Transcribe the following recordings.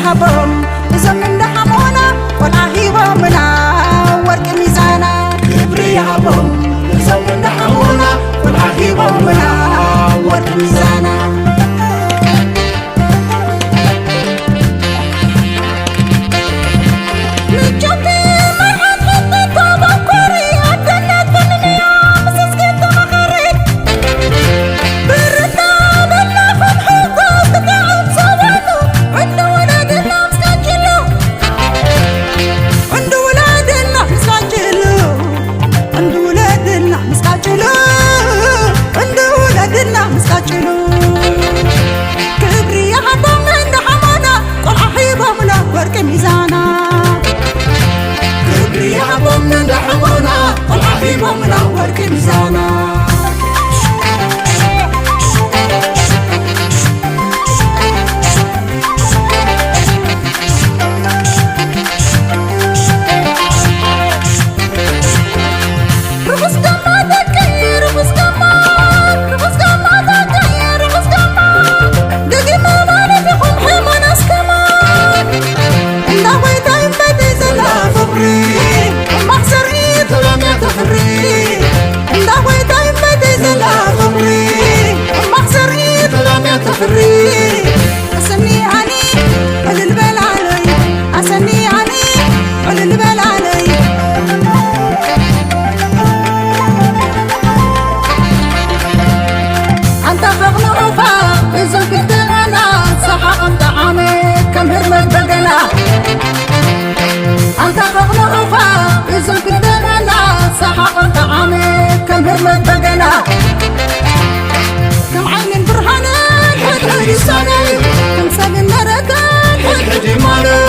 يهبهم زمن دحمونا والعهيبهم منا ورق ميزانا كبري يهبهم زمن دحمونا والعهيبهم منا ورق ميزانا أسني عني قل البال علي أسني عني قل البال علي أنت فغن عفا إذا كنت أنا صحق أنت عامي كم هرمت بقنا أنت فغن عفا إذا كنت أنا صحق أنت عامي كم هرمت بقنا كم عين برهانة لساني كم سنة نردان حدي مالو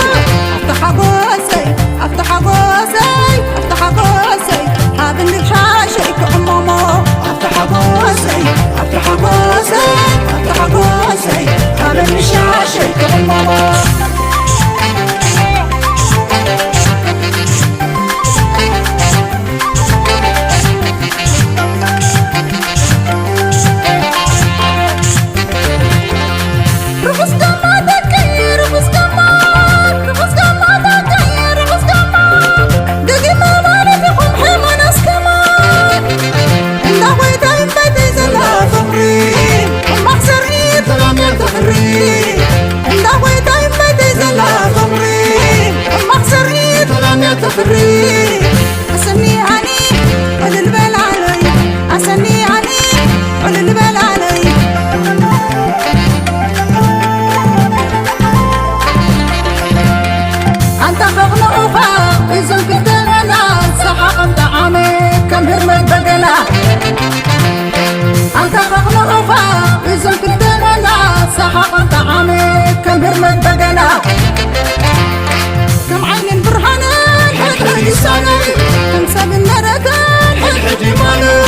افتح قوسي افتح قوسي افتح قوسي هذا اللي بشاشي كأمامو افتح قوسي افتح قوسي افتح قوسي هذا اللي بشاشي كأمامو أسني عني قل البال علي أسني عني قل البال علي أنت فغن عفا إذا كنت أنا صحق أنت عامي كم هرمت بقنا أنت فغن عفا إذا كنت أنا صحق أنت عامي كم هرمت بقنا كم عين برهانة لساني كم سن نردان حدي مالو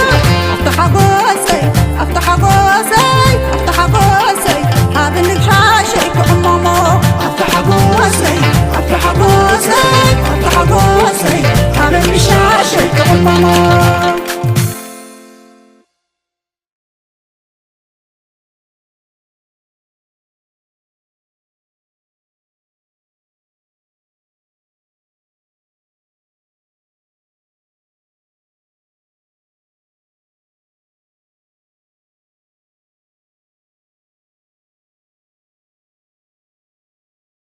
افتح قوسي افتح قوسي افتح قوسي هذا اللي بشاشي كأمامو افتح قوسي افتح قوسي افتح قوسي هذا اللي بشاشي كأمامو